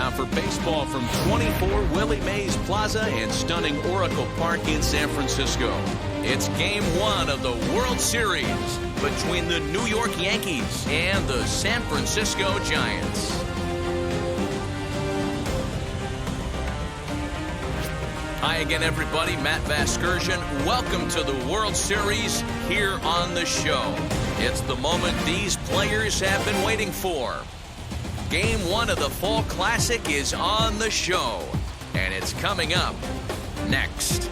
Now for baseball from 24 Willie Mays Plaza and stunning Oracle Park in San Francisco. It's game one of the World Series between the New York Yankees and the San Francisco Giants. Hi again, everybody. Matt Vasgersian. Welcome to the World Series here on the show. It's the moment these players have been waiting for. Game one of the Fall Classic is on the show, and it's coming up next.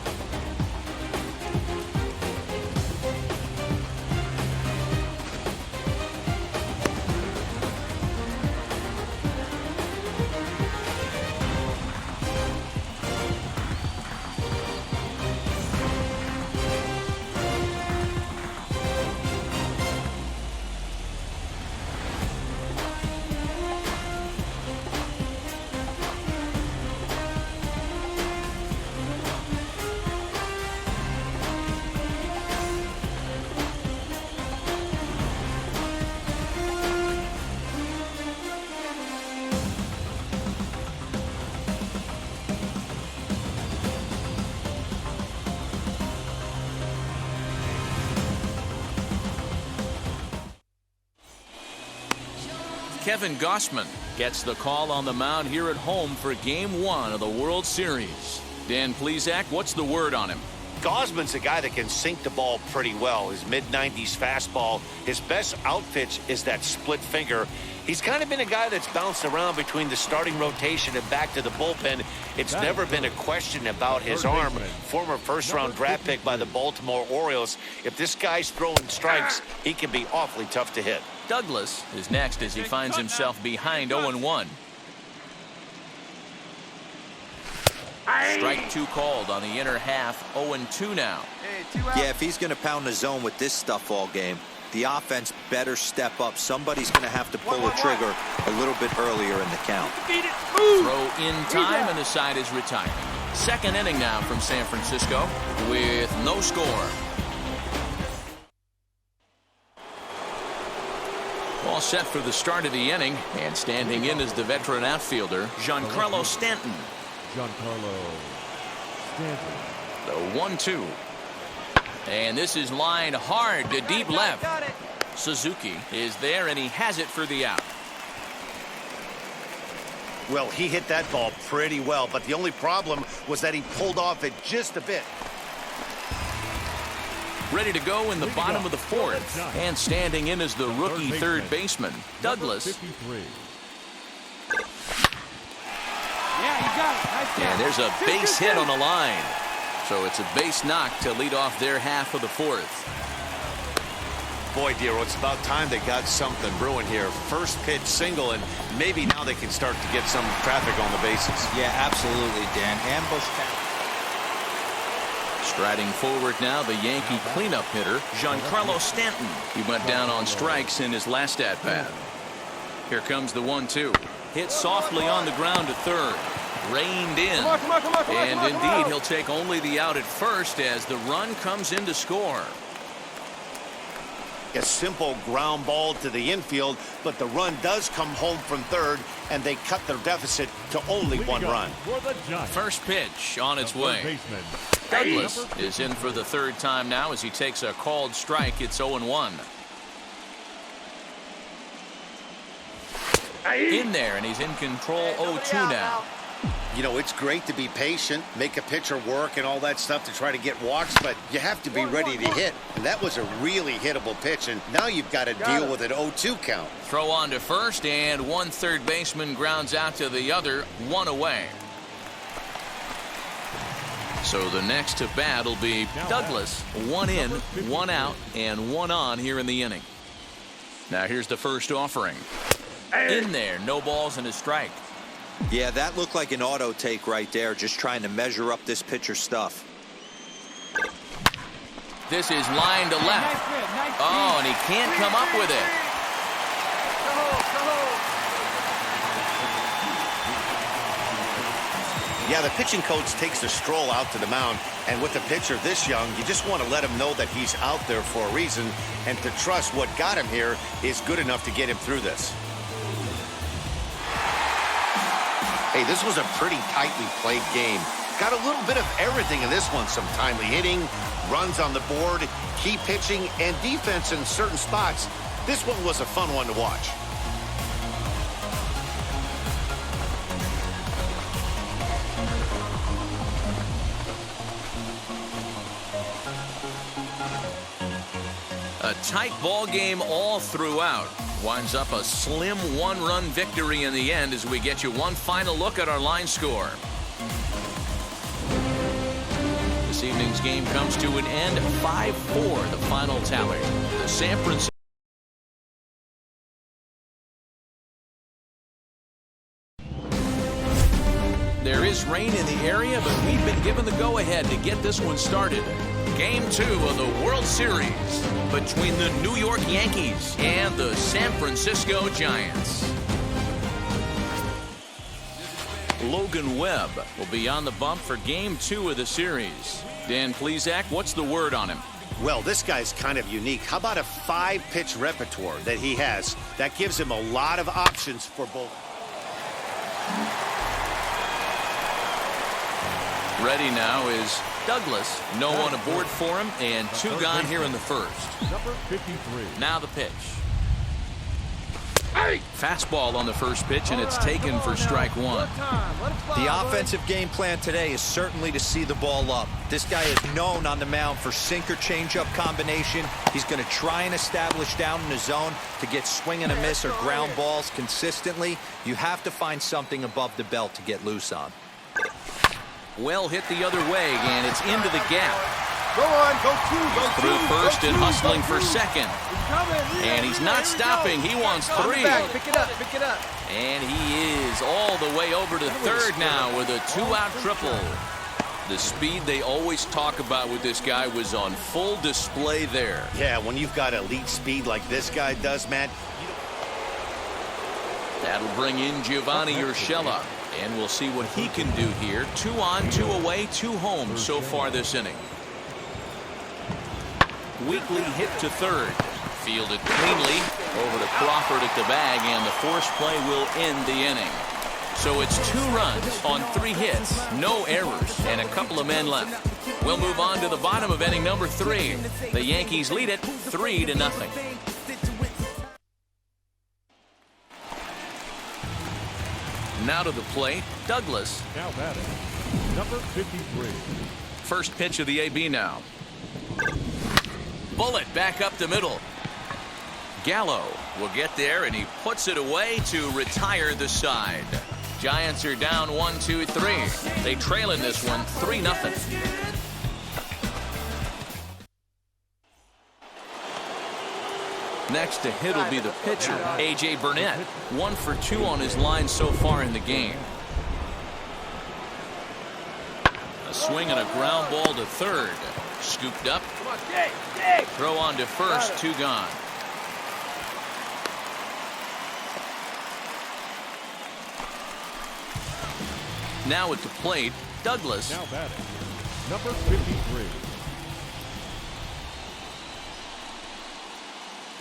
Kevin Gausman gets the call on the mound here at home for game one of the World Series. Dan Plesac, what's the word on him? Gausman's a guy that can sink the ball pretty well. His mid-90s fastball. His best outpitch is that split finger. He's kind of been a guy that's bounced around between the starting rotation and back to the bullpen. It's never been a question about his arm. Former first-round draft pick by the Baltimore Orioles. If this guy's throwing strikes, he can be awfully tough to hit. Douglas is next as he finds himself behind 0-1. Strike two called on the inner half. 0-2 now. Yeah, if he's going to pound the zone with this stuff all game, the offense better step up. Somebody's going to have to pull the trigger a little bit earlier in the count. Throw in time, and the side is retired. Second inning now from San Francisco with no score. All set for the start of the inning, and standing in is the veteran outfielder, Giancarlo Stanton. The 1-2. And this is lined hard to deep left. Suzuki is there, and he has it for the out. Well, he hit that ball pretty well, but the only problem was that he pulled off it just a bit. Ready to go in the bottom of the fourth. And standing in is the rookie third baseman, Douglas. And there's a base hit on the line. So it's a base knock to lead off their half of the fourth. Boy, Dero, it's about time they got something brewing here. First pitch single, and maybe now they can start to get some traffic on the bases. Yeah, absolutely, Dan. Ambush count. Striding forward now, the Yankee cleanup hitter, Giancarlo Stanton. He went down on strikes in his last at-bat. Here comes the 1-2. Hit softly on the ground to third. Reined in. And indeed, he'll take only the out at first as the run comes in to score. A simple ground ball to the infield, but the run does come home from third, and they cut their deficit to only one run. First pitch on its way. Douglas is in for the third time now as he takes a called strike. It's 0-1. In there, and he's in control. 0-2 now. You know, it's great to be patient, make a pitcher work and all that stuff to try to get walks, but you have to be ready to hit. And that was a really hittable pitch, and now you've got to deal with an 0-2 count. Throw on to first, and one third baseman grounds out to the other, one away. So the next to bat will be Douglas. One in, one out, and one on here in the inning. Now here's the first offering. In there, no balls and a strike. Yeah, that looked like an auto take right there, just trying to measure up this pitcher's stuff. This is line to left. Oh, and he can't come up with it. Yeah, the pitching coach takes the stroll out to the mound, and with a pitcher this young, you just want to let him know that he's out there for a reason, and to trust what got him here is good enough to get him through this. Hey, this was a pretty tightly played game. Got a little bit of everything in this one. Some timely hitting, runs on the board, key pitching, and defense in certain spots. This one was a fun one to watch. A tight ball game all throughout. Winds up a slim one-run victory in the end as we get you one final look at our line score. This evening's game comes to an end 5-4, the final tally. The San Francisco There is rain in the area, but we've been given the go-ahead to get this one started. Game 2 of the World Series between the New York Yankees and the San Francisco Giants. Logan Webb will be on the bump for Game 2 of the series. Dan Plesac, what's the word on him? Well, this guy's kind of unique. How about a 5-pitch repertoire that he has? That gives him a lot of options for both. Ready now is Douglas. No one aboard for him, and 2 gone here in the first. Number 53. Now the pitch. Fastball on the first pitch, and it's taken for strike 1. The offensive game plan today is certainly to see the ball up. This guy is known on the mound for sinker changeup combination. He's going to try and establish down in the zone to get swing and a miss or ground balls consistently. You have to find something above the belt to get loose on. Well hit the other way, and it's into the gap. Go on, go two, Through first and hustling for second. And he's not stopping. He wants 3. Pick it up, pick it up. And he is all the way over to third now with a 2-out triple. The speed they always talk about with this guy was on full display there. Yeah, when you've got elite speed like this guy does, Matt. That'll bring in Giovanni Urshela. And we'll see what he can do here. 2 on, 2 away, 2 home so far this inning. Weekly hit to third. Fielded cleanly over to Crawford at the bag, and the force play will end the inning. So it's 2 runs on 3 hits, no errors, and a couple of men left. We'll move on to the bottom of inning number 3. The Yankees lead it 3-0. Now to the plate, Douglas. Now batting, number 53. First pitch of the AB now. Bullet back up the middle. Gallo will get there, and he puts it away to retire the side. Giants are down 1-2-3. They trail in this one 3-0. Next to hit will be the pitcher, A.J. Burnett. 1 for 2 on his line so far in the game. A swing and a ground ball to third. Scooped up. Throw on to first, 2 gone. Now at the plate, Douglas. Now batting, number 53.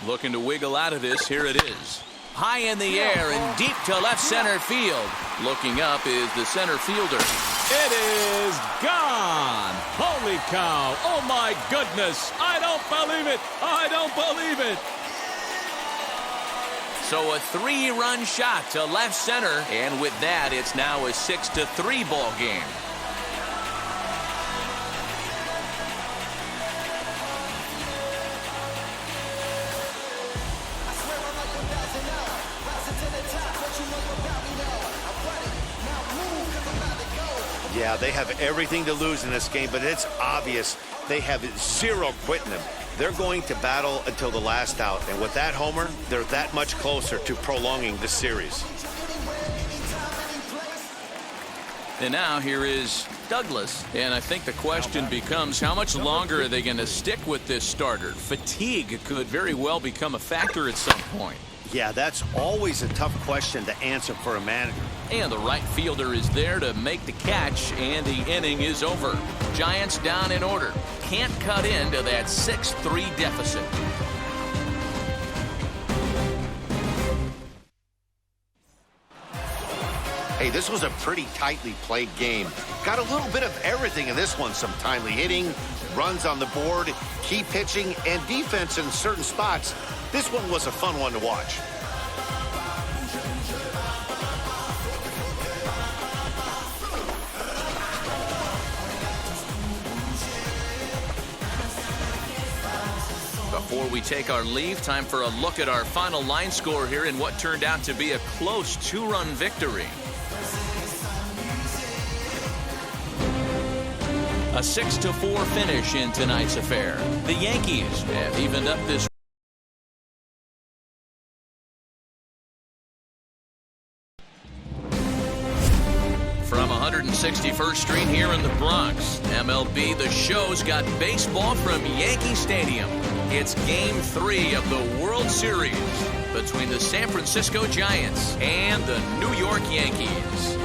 Looking to wiggle out of this. Here it is. High in the air and deep to left center field. Looking up is the center fielder. It is gone. Holy cow. Oh, my goodness. I don't believe it. I don't believe it. So a 3-run shot to left center. And with that, it's now a 6-3 ball game. Yeah, they have everything to lose in this game, but it's obvious they have 0 quitting them. They're going to battle until the last out, and with that homer, they're that much closer to prolonging the series. And now here is Douglas, and I think the question becomes, how much longer are they going to stick with this starter? Fatigue could very well become a factor at some point. Yeah, that's always a tough question to answer for a manager. And the right fielder is there to make the catch, and the inning is over. Giants down in order. Can't cut into that 6-3 deficit. Hey, this was a pretty tightly played game. Got a little bit of everything in this one. Some timely hitting, runs on the board, key pitching, and defense in certain spots. This one was a fun one to watch. Before we take our leave, time for a look at our final line score here in what turned out to be a close 2-run victory. A 6-4 finish in tonight's affair. The Yankees have evened up this. From 161st Street here in the Bronx, MLB The Show's got baseball from Yankee Stadium. It's Game 3 of the World Series between the San Francisco Giants and the New York Yankees.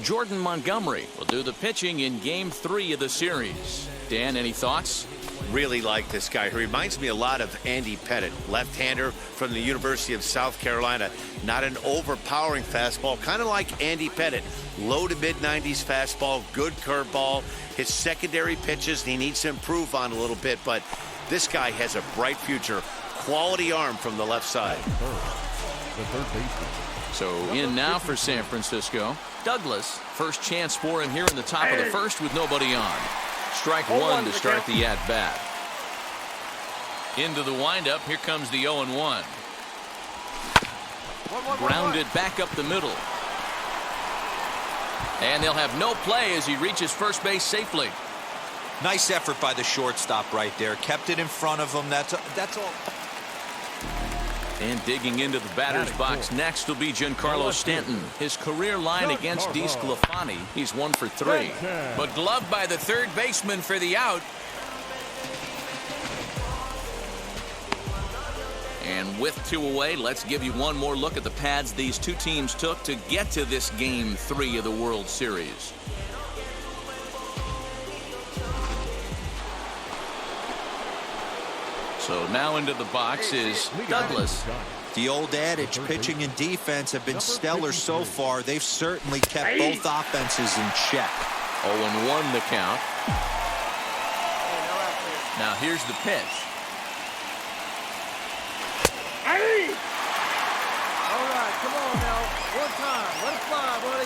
Jordan Montgomery will do the pitching in Game 3 of the series. Dan, any thoughts? Really like this guy. He reminds me a lot of Andy Pettit, left-hander from the University of South Carolina. Not an overpowering fastball, kind of like Andy Pettit. Low to mid-90s fastball, good curveball. His secondary pitches he needs to improve on a little bit, but this guy has a bright future. Quality arm from the left side. The third baseman. So in now for San Francisco. Douglas, first chance for him here in the top of the first with nobody on. Strike one to start the at-bat. Into the windup, here comes the 0-1. Grounded back up the middle. And they'll have no play as he reaches first base safely. Nice effort by the shortstop right there. Kept it in front of him. That's all. And digging into the batter's box next will be Giancarlo Stanton. His career line against DeSclafani, he's 1 for 3. But gloved by the third baseman for the out. And with 2 away, let's give you one more look at the pads these two teams took to get to this Game 3 of the World Series. So now into the box is Douglas. The old adage, pitching and defense have been stellar so far. They've certainly kept both offenses in check. 0-1 the count. Now here's the pitch. All right, come on now. One time. Let it fly, buddy.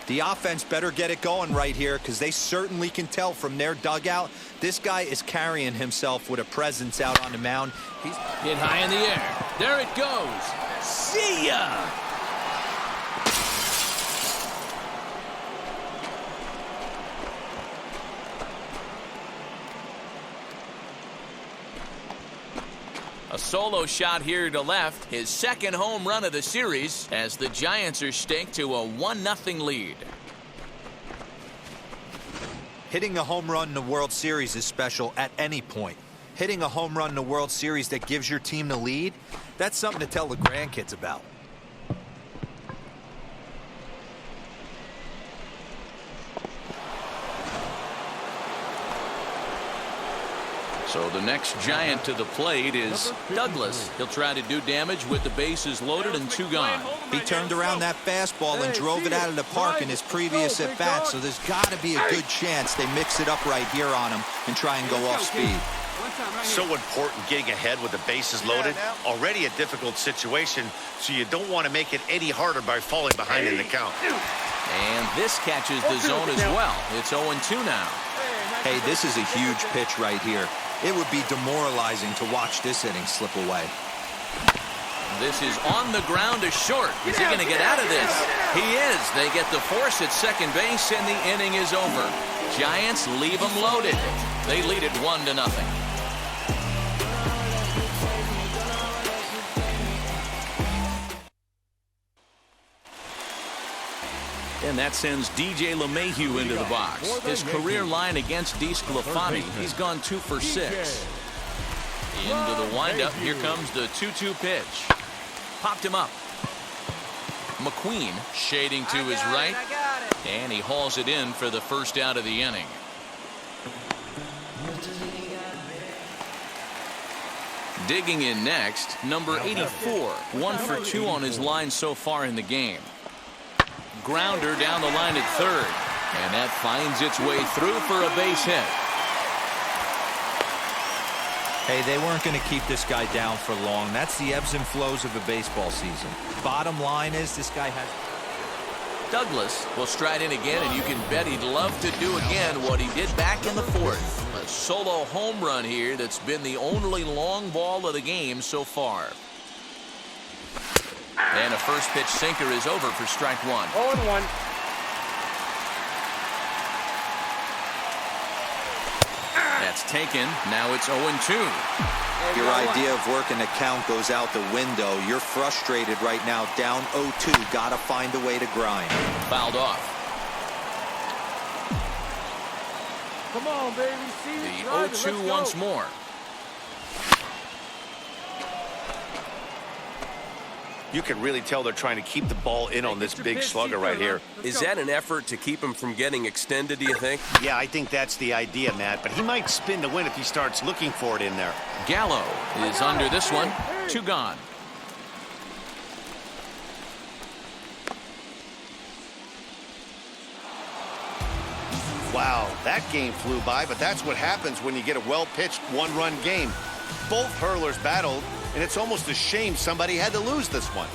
The offense better get it going right here because they certainly can tell from their dugout this guy is carrying himself with a presence out on the mound. He's hit high in the air. There it goes. See ya! A solo shot here to left, his second home run of the series as the Giants are staked to a 1-0 lead. hitting a home run in the World Series is special at any point. Hitting a home run in the World Series that gives your team the lead, that's something to tell the grandkids about. So the next Giant to the plate is Douglas. He'll try to do damage with the bases loaded and two gone. He turned around that fastball and drove it out of the park in his previous at-bat, so there's got to be a good chance they mix it up right here on him and try and go off speed. So important getting ahead with the bases loaded. Already a difficult situation, so you don't want to make it any harder by falling behind in the count. And this catches the zone as well. It's 0-2 now. Hey, this is a huge pitch right here. It would be demoralizing to watch this inning slip away. This is on the ground to short. Is he going to get out of this? He is. They get the force at second base, and the inning is over. Giants leave them loaded. They lead it 1-0. And that sends DJ LeMahieu into the box. His career line against DeSclafani, he's gone 2 for 6. Into the windup, here comes the 2-2 pitch. Popped him up. McQueen shading to his right, and he hauls it in for the first out of the inning. Digging in next, number 84. 1 for 2 on his line so far in the game. Grounder down the line at third. And that finds its way through for a base hit. Hey, they weren't going to keep this guy down for long. That's the ebbs and flows of a baseball season. Bottom line is this guy has... Douglas will stride in again, and you can bet he'd love to do again what he did back in the fourth. A solo home run here that's been the only long ball of the game so far. And a first pitch sinker is over for strike one. 0-1. That's taken. Now it's 0-2. Your idea of working the count goes out the window. You're frustrated right now, down 0-2. Got to find a way to grind. Fouled off. Come on, baby. See The 0-2 once more. You can really tell they're trying to keep the ball in on this big slugger right here. Is that an effort to keep him from getting extended, do you think? Yeah, I think that's the idea, Matt. But he might spin to win if he starts looking for it in there. Gallo is under this one. 2 gone. Wow, that game flew by, but that's what happens when you get a well-pitched one-run game. Both hurlers battled, and it's almost a shame somebody had to lose this one.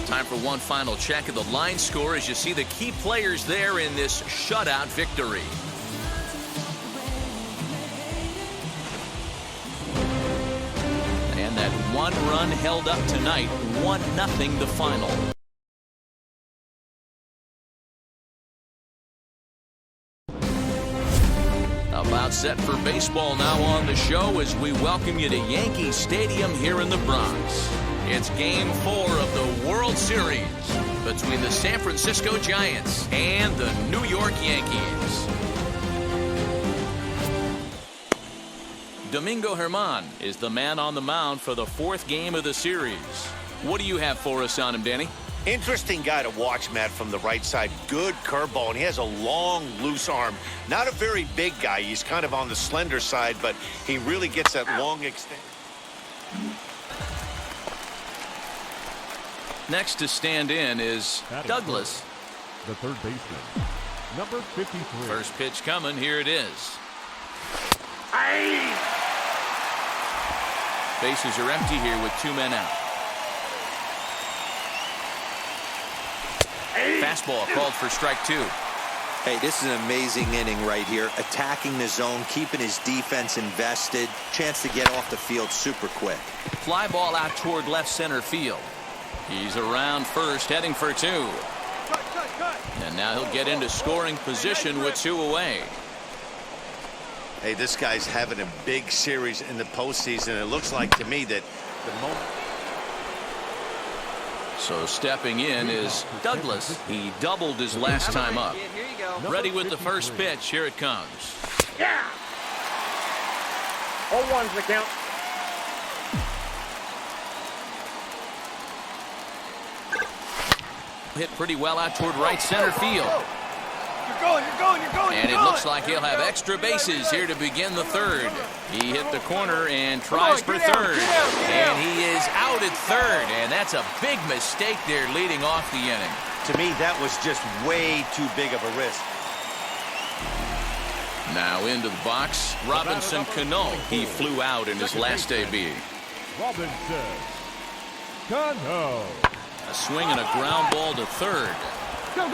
Time for one final check of the line score as you see the key players there in this shutout victory. And that one run held up tonight, 1-0 the final. About set for baseball now on the show as we welcome you to Yankee Stadium here in the Bronx. It's Game 4 of the World Series between the San Francisco Giants and the New York Yankees. Domingo Germán is the man on the mound for the 4th game of the series. What do you have for us on him, Danny? Interesting guy to watch, Matt, from the right side. Good curveball, and he has a long, loose arm. Not a very big guy. He's kind of on the slender side, but he really gets that long extent. Next to stand in is Douglas. The third baseman, number 53. First pitch coming. Here it is. Bases are empty here with 2 men out. Fastball called for strike 2. Hey, this is an amazing inning right here. Attacking the zone, keeping his defense invested. Chance to get off the field super quick. Fly ball out toward left center field. He's around first, heading for 2. And now he'll get into scoring position with 2 away. Hey, this guy's having a big series in the postseason. It looks like to me that the moment. So stepping in is Douglas. He doubled his last time up. Ready with the first pitch. Here it comes. Yeah. 0-1's the count. Hit pretty well out toward right center field. You're going. And it looks like he'll have extra bases here to begin the 3rd. He hit the corner and tries for 3rd. And he is out at 3rd. And that's a big mistake there leading off the inning. To me, that was just way too big of a risk. Now into the box, Robinson Cano. He flew out in his last AB. Robinson Cano. A swing and a ground ball to 3rd. Go,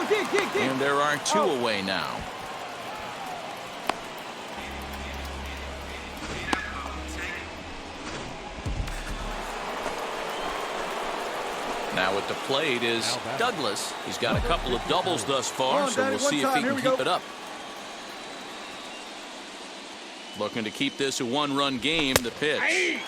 dig. And there are 2 away now. Now at the plate is Douglas. He's got a couple of doubles thus far, so we'll see if he can keep it up. Looking to keep this a 1-run game. The pitch.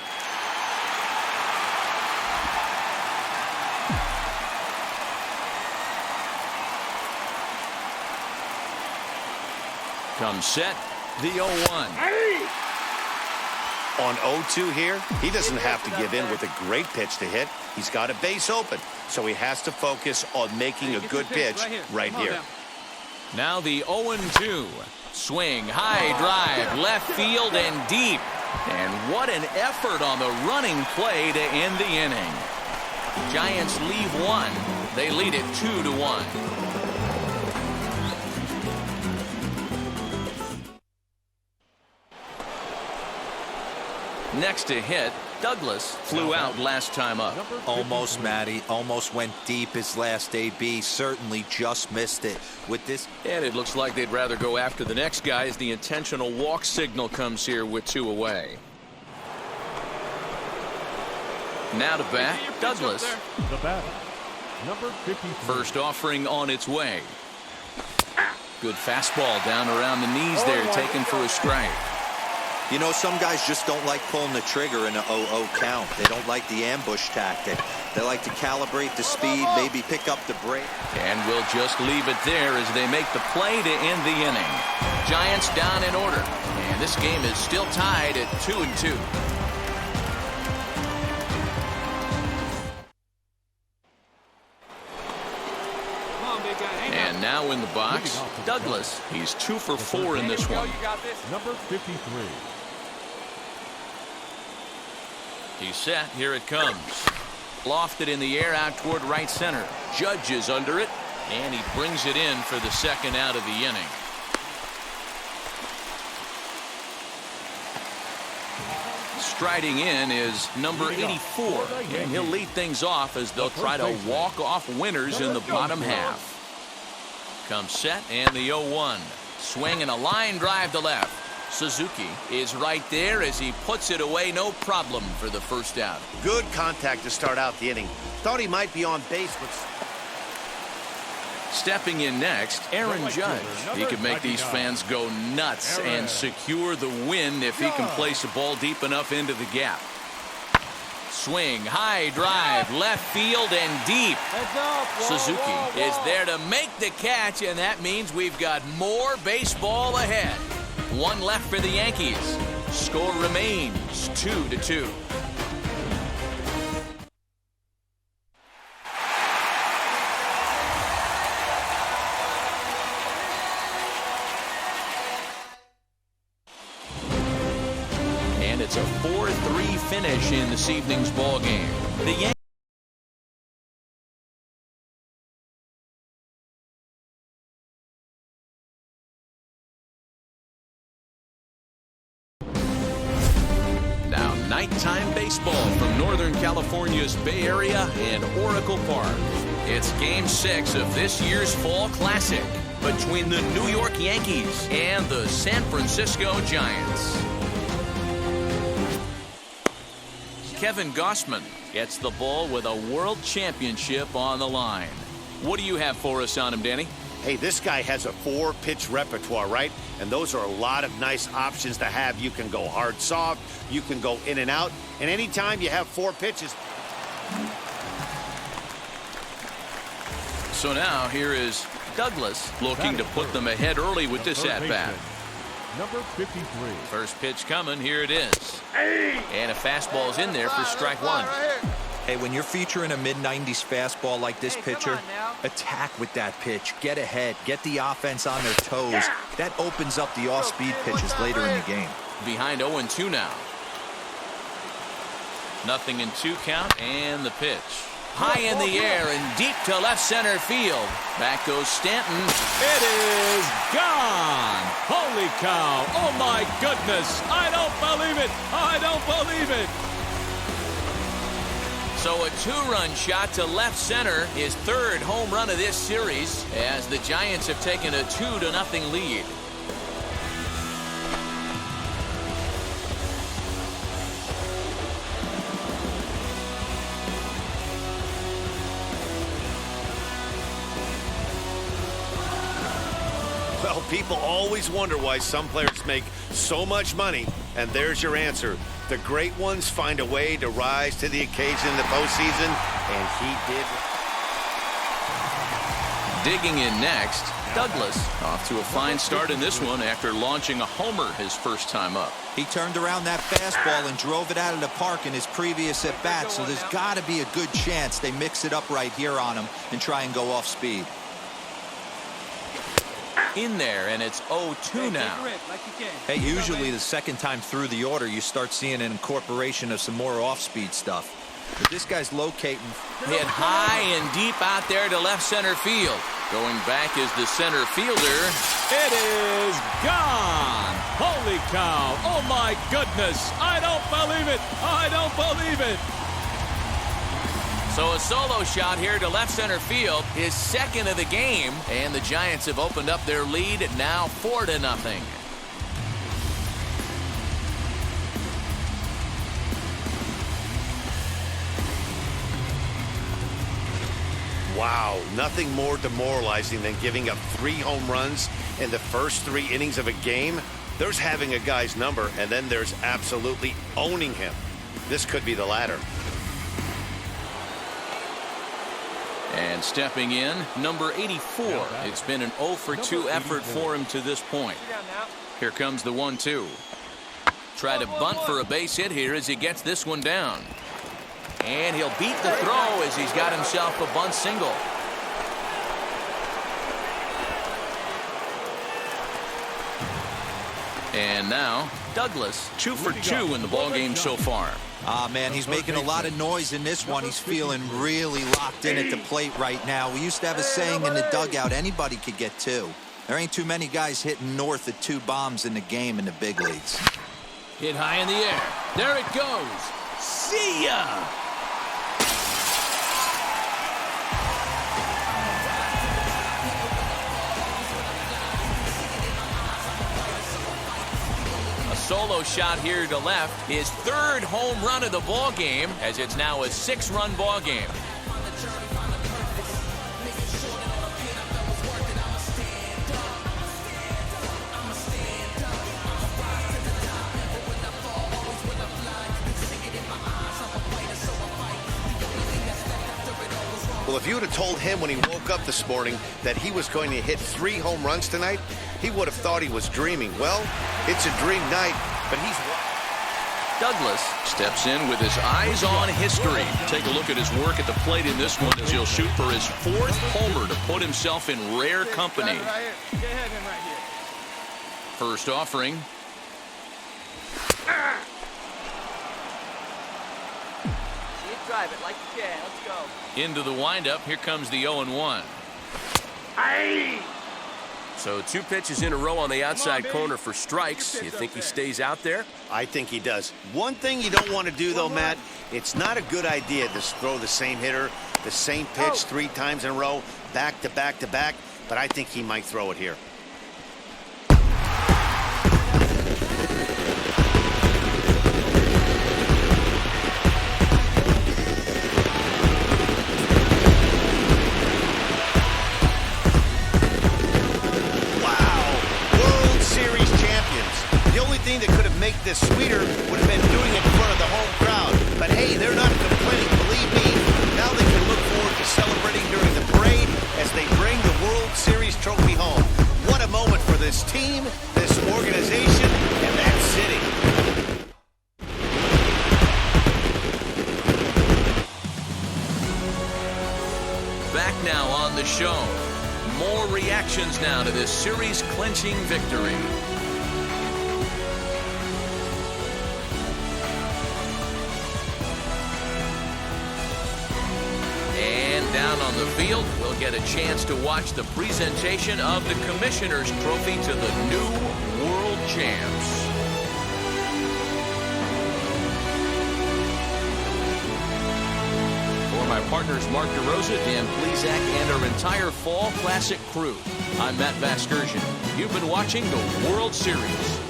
Comes set, the 0-1. On 0-2 here, he doesn't have to give in with a great pitch to hit. He's got a base open, so he has to focus on making a good pitch right here. Now the 0-2. Swing, high drive, left field and deep. And what an effort on the running play to end the inning. Giants leave one. They lead it 2-1. Next to hit, Douglas flew out last time up. Almost, Matty. Almost went deep his last AB. Certainly just missed it. With this. And it looks like they'd rather go after the next guy as the intentional walk signal comes here with 2 away. Now to bat, Douglas. The bat, number 53. First offering on its way. Good fastball down around the knees there, taken for a strike. You know, some guys just don't like pulling the trigger in an 0-0 count. They don't like the ambush tactic. They like to calibrate the speed, maybe pick up the break. And we'll just leave it there as they make the play to end the inning. Giants down in order. And this game is still tied at 2-2. And now in the box, Douglas. He's 2 for 4 in this one. Number 53. He's set. Here it comes. Lofted in the air out toward right center. Judge is under it, and he brings it in for the second out of the inning. Striding in is number 84, and he'll lead things off as they'll try to walk off winners in the bottom half. Comes set and the 0-1. Swing and a line drive to left. Suzuki is right there as he puts it away, no problem for the first out. Good contact to start out the inning. Thought he might be on base, but stepping in next, Aaron Judge. He could make these fans go nuts and secure the win if he can place a ball deep enough into the gap. Swing, high drive, left field and deep. Suzuki is there to make the catch, and that means we've got more baseball ahead. 1 left for the Yankees. Score remains 2-2. And it's a 4-3 finish in this evening's ball game. The Yankees nighttime baseball from Northern California's Bay Area and Oracle Park. It's Game 6 of this year's Fall Classic between the New York Yankees and the San Francisco Giants. Kevin Gossman gets the ball with a World Championship on the line. What do you have for us on him, Danny? hey, this guy has a 4-pitch repertoire, right? And those are a lot of nice options to have. You can go hard, soft, you can go in and out, and anytime you have 4 pitches. So now here is Douglas looking to put them ahead early with this at-bat. Number 53. First pitch coming, here it is. And a fastball's in there for strike one. Hey, when you're featuring a mid-90s fastball like this pitcher, attack with that pitch. Get ahead. Get the offense on their toes. That opens up the off-speed pitches later in the game. Behind 0-2 now. 0-2 count, and the pitch. High in the air and deep to left center field. Back goes Stanton. It is gone. Holy cow. Oh, my goodness. I don't believe it. I don't believe it. So a 2-run shot to left center, his 3rd home run of this series, as the Giants have taken a 2-0 lead. Well, people always wonder why some players make so much money, and there's your answer. The great ones find a way to rise to the occasion in the postseason, and he did. Digging in next, Douglas off to a fine start in this one after launching a homer his first time up. He turned around that fastball and drove it out of the park in his previous at-bat, so there's got to be a good chance they mix it up right here on him and try and go off speed. In there, and it's 0-2 now. Hey, usually the second time through the order, you start seeing an incorporation of some more off-speed stuff. But this guy's locating. Hit high and deep out there to left center field. Going back is the center fielder. It is gone. Holy cow. Oh, my goodness. I don't believe it. I don't believe it. So a solo shot here to left center field, his second of the game, and the Giants have opened up their lead now 4-0. Wow, nothing more demoralizing than giving up 3 home runs in the first 3 innings of a game. There's having a guy's number, and then there's absolutely owning him. This could be the latter. And stepping in, number 84. It's been an 0-for-2 effort for him to this point. Here comes the 1-2. Try to bunt for a base hit here as he gets this one down. And he'll beat the throw as he's got himself a bunt single. And now, Douglas, 2 for 2 in the ballgame so far. Ah, man, he's making a lot of noise in this one. He's feeling really locked in at the plate right now. We used to have a saying in the dugout, anybody could get 2. There ain't too many guys hitting north of 2 bombs in the game in the big leagues. Hit high in the air. There it goes. See ya! Solo shot here to left, his 3rd home run of the ball game, as it's now a 6-run ball game. Well, if you would have told him when he woke up this morning that he was going to hit 3 home runs tonight, he would have thought he was dreaming. Well, it's a dream night, but he's... Douglas steps in with his eyes on history. Take a look at his work at the plate in this one as he'll shoot for his 4th homer to put himself in rare company. First offering. Drive it like you can. Let's go. Into the windup. Here comes the 0-1. So 2 pitches in a row on the outside corner for strikes. You think he stays out there? I think he does. One thing you don't want to do, though, Matt, it's not a good idea to throw the same hitter, the same pitch 3 times in a row, back to back to back, but I think he might throw it here. Make this sweeter would have been doing it in front of the home crowd. But hey, they're not complaining, believe me. Now they can look forward to celebrating during the parade as they bring the World Series trophy home. What a moment for this team, this organization, and that city. Back now on the show. More reactions now to this series-clinching victory. Down on the field, we'll get a chance to watch the presentation of the Commissioner's Trophy to the new World Champs. For my partners Mark DeRosa, Dan Plezak, and our entire Fall Classic crew, I'm Matt Vasgersian. You've been watching the World Series.